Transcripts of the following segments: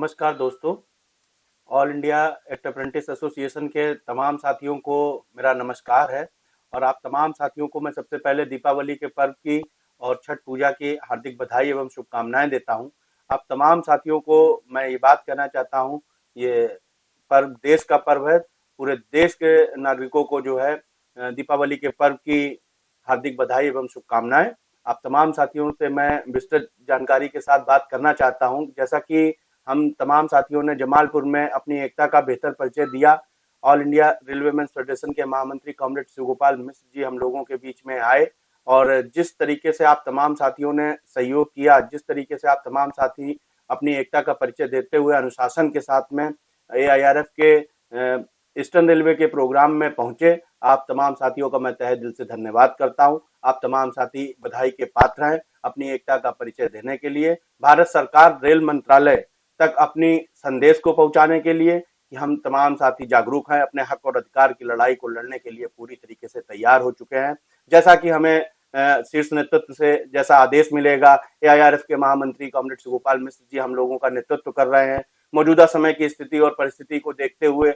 नमस्कार दोस्तों। All India act apprentice association के तमाम साथियों को मेरा नमस्कार है। और आप तमाम साथियों को मैं सबसे पहले दीपावली के पर्व की और छठ पूजा की हार्दिक बधाई एवं शुभकामनाएं देता हूं। आप तमाम साथियों को मैं ये बात कहना चाहता हूं, ये पर्व देश का पर्व है। पूरे देश के नागरिकों को जो है दीपावली के पर्व की हार्दिक बधाई एवं शुभकामनाएं। आप तमाम साथियों से मैं विस्तृत जानकारी के साथ बात करना चाहता हूं। जैसा कि हम तमाम साथियों ने जमालपुर में अपनी एकता का बेहतर परिचय दिया। All India Railway Men's Federation के महामंत्री कॉमरेड शिवगोपाल मिश्र जी हम लोगों के बीच में आए, और जिस तरीके से आप तमाम साथियों ने सहयोग किया, जिस तरीके से आप तमाम साथी अपनी एकता का परिचय देते हुए अनुशासन के साथ में AIRF के ईस्टर्न रेलवे के प्रोग्राम में पहुंचे, आप तमाम साथियों का मैं तहे दिल से धन्यवाद करता हूं। आप तमाम साथी बधाई के पात्र हैं अपनी एकता का परिचय देने के लिए। भारत सरकार रेल मंत्रालय तक अपनी संदेश को पहुंचाने के लिए कि हम तमाम साथी जागरूक हैं, अपने हक और अधिकार की लड़ाई को लड़ने के लिए पूरी तरीके से तैयार हो चुके हैं। जैसा कि हमें शीर्ष नेतृत्व से जैसा आदेश मिलेगा, AIRF के महामंत्री कॉमरेड शिवगोपाल मिश्र जी हम लोगों का नेतृत्व कर रहे हैं। मौजूदा समय की स्थिति और परिस्थिति को देखते हुए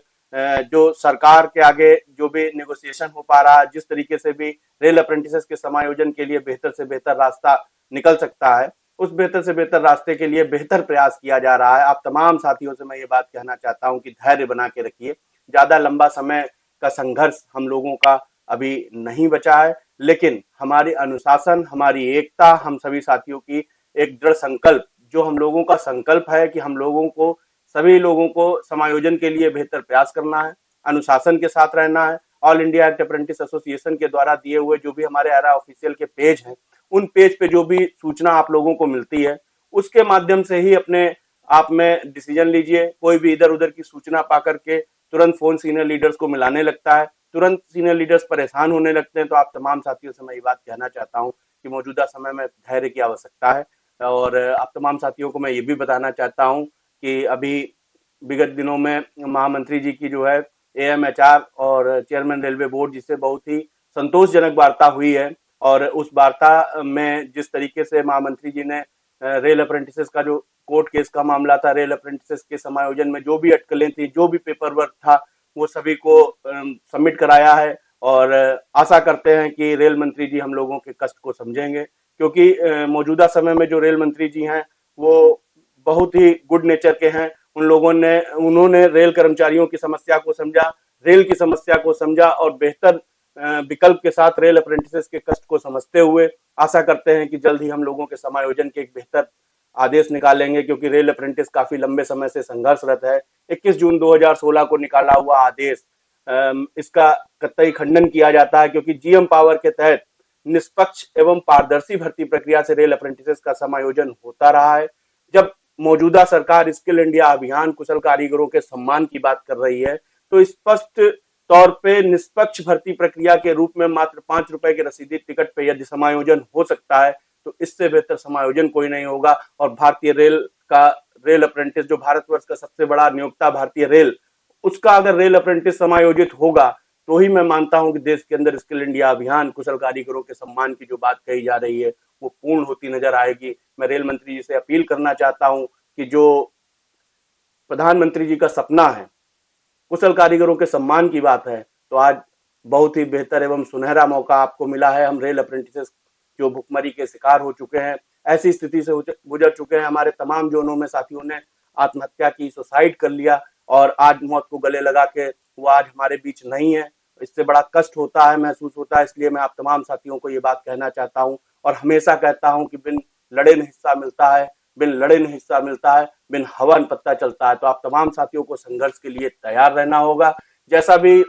जो सरकार के आगे जो भी नेगोशिएशन हो पा रहा है, जिस तरीके से भी रेल अप्रेंटिसेस के समायोजन के लिए बेहतर से बेहतर रास्ता निकल सकता है, उस बेहतर से बेहतर रास्ते के लिए बेहतर प्रयास किया जा रहा है। आप तमाम साथियों से मैं ये बात कहना चाहता हूं कि धैर्य बना के रखिए। ज्यादा लंबा समय का संघर्ष हम लोगों का अभी नहीं बचा है, लेकिन हमारी अनुशासन, हमारी एकता, हम सभी साथियों की एक दृढ़ संकल्प, जो हम लोगों का संकल्प है कि हम लोगों को, सभी लोगों को समायोजन के लिए बेहतर प्रयास करना है, अनुशासन के साथ रहना है। All India act apprentice association के द्वारा दिए हुए जो भी हमारे AIRA ऑफिशियल के पेज हैं, उन पेज पे जो भी सूचना आप लोगों को मिलती है, उसके माध्यम से ही अपने आप में डिसीजन लीजिए। कोई भी इधर उधर की सूचना पा करके तुरंत फोन सीनियर लीडर्स को मिलाने लगता है, तुरंत सीनियर लीडर्स परेशान होने लगते हैं। तो आप तमाम साथियों से मैं ये बात कहना चाहता हूँ कि मौजूदा समय में धैर्य की आवश्यकता है। और आप तमाम साथियों को मैं ये भी बताना चाहता हूँ कि अभी विगत दिनों में महामंत्री जी की जो है AMHR और चेयरमैन रेलवे बोर्ड जिससे बहुत ही संतोषजनक वार्ता हुई है। और उस वार्ता में जिस तरीके से महामंत्री जी ने रेल अप्रेंटिसेस का जो कोर्ट केस का मामला था, रेल अप्रेंटिसेस के समायोजन में जो भी अटकलें थी, जो भी पेपर वर्क था, वो सभी को सबमिट कराया है। और आशा करते हैं कि रेल मंत्री जी हम लोगों के कष्ट को समझेंगे, क्योंकि मौजूदा समय में जो रेल मंत्री जी हैं वो बहुत ही गुड नेचर के हैं। उन्होंने रेल कर्मचारियों की समस्या को समझा, रेल की समस्या को समझा, और बेहतर विकल्प के साथ रेल अप्रेंटिसेस के कष्ट को समझते हुए आशा करते हैं कि जल्द ही हम लोगों के समायोजन के एक बेहतर आदेश निकालेंगे, क्योंकि रेल अप्रेंटिस काफी लंबे समय से संघर्षरत है। 21 जून 2016 को निकाला हुआ आदेश, इसका कतई खंडन किया जाता है, क्योंकि GM पावर के तहत निष्पक्ष एवं पारदर्शी भर्ती प्रक्रिया से रेल अप्रेंटिसेस का समायोजन होता रहा है। जब मौजूदा सरकार स्किल इंडिया अभियान कुशल कारीगरों के सम्मान की बात कर रही है, तो स्पष्ट तौर पे निष्पक्ष भर्ती प्रक्रिया के रूप में मात्र 5 रुपए के रसीदी टिकट पे यदि समायोजन हो सकता है, तो इससे बेहतर समायोजन कोई नहीं होगा। और भारतीय रेल का रेल अप्रेंटिस, जो भारतवर्ष का सबसे बड़ा नियोक्ता भारतीय रेल, उसका अगर रेल अप्रेंटिस समायोजित होगा, तो ही मैं मानता हूं कि देश के अंदर स्किल इंडिया अभियान कुशल कारीगरों के सम्मान की जो बात कही जा रही है वो पूर्ण होती नजर आएगी। मैं रेल मंत्री जी से अपील करना चाहता हूं कि जो प्रधानमंत्री जी का सपना है, कुशल कारीगरों के सम्मान की बात है, तो आज बहुत ही बेहतर एवं सुनहरा मौका आपको मिला है। हम रेल अप्रेंटिसेस जो भुखमरी के शिकार हो चुके हैं, ऐसी स्थिति से गुजर चुके हैं, हमारे तमाम जोनों में साथियों ने आत्महत्या की, सुसाइड कर लिया, और आज मौत को गले लगा के वो आज हमारे बीच नहीं है। इससे बड़ा कष्ट होता है, महसूस होता है। इसलिए मैं आप तमाम साथियों को ये बात कहना चाहता हूँ, और हमेशा कहता हूँ कि बिन लड़े न हिस्सा मिलता है, बिन लड़े न हिस्सा मिलता है, बिन हवा न पत्ता चलता है। तो आप तमाम साथियों को संघर्ष के लिए तैयार रहना होगा। जैसा भी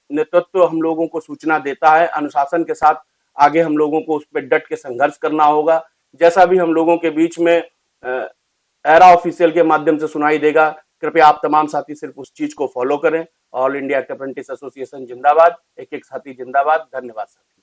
नेतृत्व हम लोगों को सूचना देता है, अनुशासन के साथ आगे हम लोगों को उस पर डट के संघर्ष करना होगा। जैसा भी हम लोगों के बीच में AIRA ऑफिशियल के माध्यम से सुनाई देगा, कृपया आप तमाम साथी सिर्फ उस चीज को फॉलो करें। ऑल इंडिया अप्रेंटिस एसोसिएशन जिंदाबाद, एक एक साथी जिंदाबाद। धन्यवाद साथी।